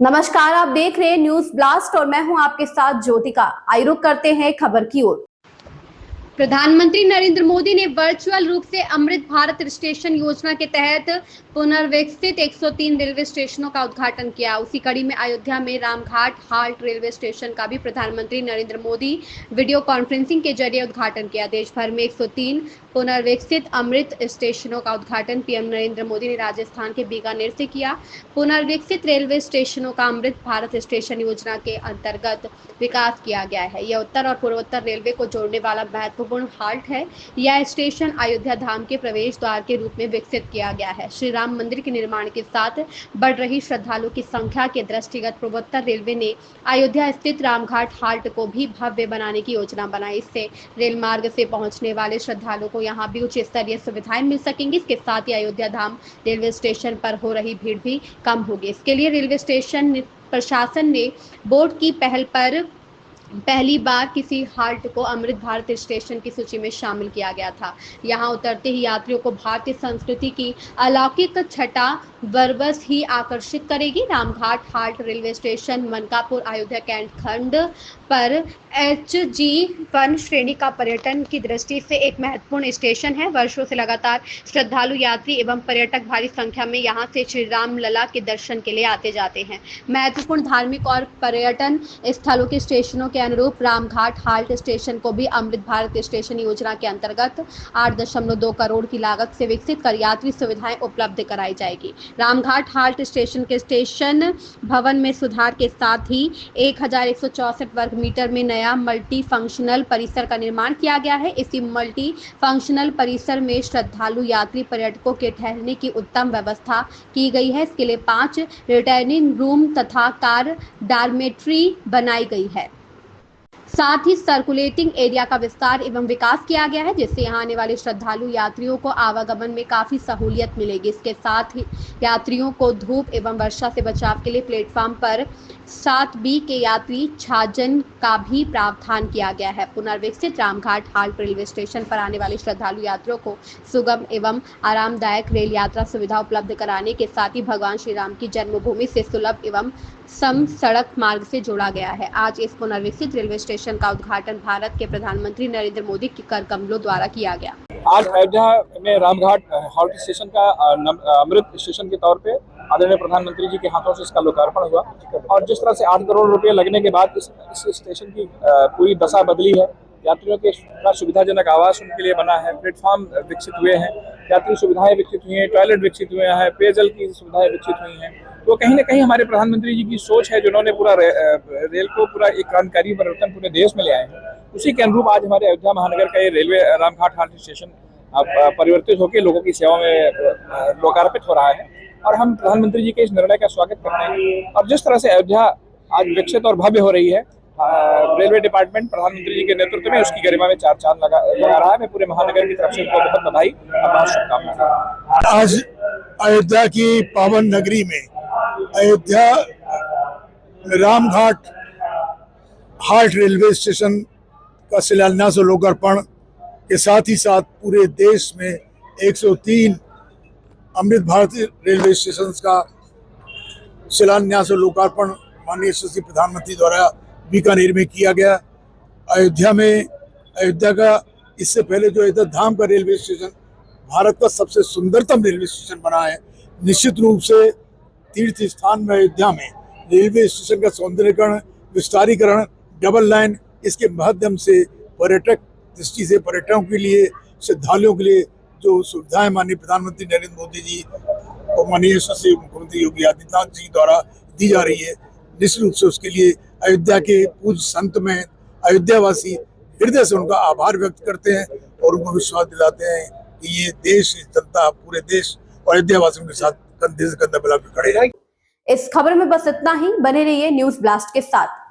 नमस्कार, आप देख रहे हैं न्यूज ब्लास्ट और मैं हूं आपके साथ ज्योतिका। आइए रुक करते हैं खबर की ओर। प्रधानमंत्री नरेंद्र मोदी ने वर्चुअल रूप से अमृत भारत स्टेशन योजना के तहत पुनर्विकसित 103 रेलवे स्टेशनों का उद्घाटन किया। उसी कड़ी में अयोध्या में रामघाट हाल्ट रेलवे स्टेशन का भी प्रधानमंत्री नरेंद्र मोदी वीडियो कॉन्फ्रेंसिंग के जरिए उद्घाटन किया। देश भर में 103 पुनर्विकसित अमृत स्टेशनों का उद्घाटन पीएम नरेंद्र मोदी ने राजस्थान के बीकानेर से किया। पुनर्विकसित रेलवे स्टेशनों का अमृत भारत स्टेशन योजना के अंतर्गत विकास किया गया है। यह उत्तर और पूर्वोत्तर रेलवे को जोड़ने वाला महत्वपूर्ण हाल्ट है। यह स्टेशन अयोध्या धाम के प्रवेश द्वार के रूप में विकसित किया गया है। श्री राम मंदिर के निर्माण के साथ बढ़ रही श्रद्धालुओं की संख्या के दृष्टिगत पूर्वोत्तर रेलवे ने अयोध्या स्थित रामघाट हाल्ट को भी भव्य बनाने की योजना बनाई। इससे रेल मार्ग से पहुंचने वाले श्रद्धालुओं को यहाँ भी उच्च स्तरीय सुविधाएं मिल सकेंगी। इसके साथ ही अयोध्या धाम रेलवे स्टेशन पर हो रही भीड़ भी कम होगी। इसके लिए रेलवे स्टेशन प्रशासन ने बोर्ड की पहल पर पहली बार किसी हाल्ट को अमृत भारत स्टेशन की सूची में शामिल किया गया था। यहां उतरते ही यात्रियों को भारतीय संस्कृति की अलौकिक छटा बरबस ही आकर्षित करेगी। Ramghat halt railway station Mankapur Ayodhya cantt खंड पर HG1 श्रेणी का पर्यटन की दृष्टि से एक महत्वपूर्ण स्टेशन है। वर्षों से लगातार श्रद्धालु यात्री एवं पर्यटक भारी संख्या में यहां से श्री राम लला के दर्शन के लिए आते जाते हैं। महत्वपूर्ण धार्मिक और पर्यटन स्थलों के स्टेशनों के अनुरूप रामघाट हाल्ट स्टेशन को भी अमृत भारत स्टेशन योजना के अंतर्गत 8.2 करोड़ की लागत से विकसित कर यात्री सुविधाएं उपलब्ध कराई जाएगी। रामघाट हाल्ट स्टेशन के स्टेशन भवन में सुधार के साथ ही 1164 वर्ग मीटर में नया मल्टी फंक्शनल परिसर का निर्माण किया गया है। इसी मल्टी फंक्शनल परिसर में श्रद्धालु यात्री पर्यटकों के ठहरने की उत्तम व्यवस्था की गई है। इसके लिए 5 रिटायरिंग रूम तथा कार डॉर्मेट्री बनाई गई है। साथ ही सर्कुलेटिंग एरिया का विस्तार एवं विकास किया गया है, जिससे यहां आने वाले श्रद्धालु यात्रियों को आवागमन में काफी सहूलियत मिलेगी। इसके साथ ही यात्रियों को धूप एवं वर्षा से बचाव के लिए प्लेटफॉर्म पर 7B के यात्री छाजन का भी प्रावधान किया गया है। पुनर्विकसित रामघाट हाल्ट रेलवे स्टेशन पर आने वाले श्रद्धालु यात्रियों को सुगम एवं आरामदायक रेल यात्रा सुविधा उपलब्ध कराने के साथ ही भगवान श्री राम की जन्मभूमि से सुलभ एवं सम सड़क मार्ग से जोड़ा गया है। आज इस पुनर्विकसित रेलवे स्टेशन का उद्घाटन भारत के प्रधानमंत्री नरेंद्र मोदी के कर कमलों द्वारा किया गया। आज अयोध्या में रामघाट हाल्ट स्टेशन का अमृत स्टेशन के तौर पे आदरणीय प्रधानमंत्री जी के हाथों से इसका लोकार्पण हुआ और जिस तरह से 8 करोड़ रुपए लगने के बाद इस स्टेशन की पूरी दशा बदली है। यात्रियों के सुविधाजनक आवास उनके लिए बना है, प्लेटफॉर्म विकसित हुए हैं, यात्री सुविधाएं विकसित हुई हैं, टॉयलेट विकसित हुए हैं, पेयजल की सुविधाएं विकसित हुई हैं। तो कहीं ना कहीं हमारे प्रधानमंत्री जी की सोच है, जिन्होंने पूरा रेल को पूरा एक क्रांतिकारी परिवर्तन पूरे देश में ले आए हैं। उसी के अनुरूप आज हमारे अयोध्या महानगर का ये रेलवे रामघाट हाल्ट स्टेशन परिवर्तित होकर लोगों की सेवा में लोकार्पित हो रहा है और हम प्रधानमंत्री जी के इस निर्णय का स्वागत करते हैं। और जिस तरह से अयोध्या आज विकसित और भव्य हो रही है, रेलवे डिपार्टमेंट प्रधानमंत्री जी के नेतृत्व में उसकी गरिमा में 4 चांद लगा रहा है। मैं पूरे महानगर की तरफ से उनको बहुत बधाई और बहुत शुभकामनाएं। आज अयोध्या की पावन नगरी में Ayodhya Ramghat halt railway station का शिलान्यास और लोकार्पण के साथ ही साथ पूरे देश में 103 अमृत भारत रेलवे स्टेशन का शिलान्यास और लोकार्पण माननीय यशस्वी प्रधानमंत्री द्वारा बीकानेर में किया गया। अयोध्या का इससे पहले जो अयोध्या धाम का रेलवे स्टेशन भारत का सबसे सुंदरतम रेलवे स्टेशन बना है। निश्चित रूप से तीर्थ स्थान में अयोध्या में रेलवे स्टेशन का सौंदर्यीकरण, विस्तारीकरण, डबल लाइन, इसके माध्यम से पर्यटक दृष्टि से पर्यटकों के लिए, श्रद्धालुओं के लिए जो सुविधाएं माननीय प्रधानमंत्री नरेंद्र मोदी जी और माननीय यशस्वी मुख्यमंत्री योगी आदित्यनाथ जी द्वारा दी जा रही है, निश्चित रूप से उसके लिए अयोध्या के पूज्य संत में अयोध्यावासी हृदय से उनका आभार व्यक्त करते हैं और उनको विश्वास दिलाते हैं कि ये देश, जनता, पूरे देश और अयोध्यावासियों के साथ कंधे से कंधा मिलाकर खड़े हैं। इस खबर में बस इतना ही। बने रहिए न्यूज ब्लास्ट के साथ।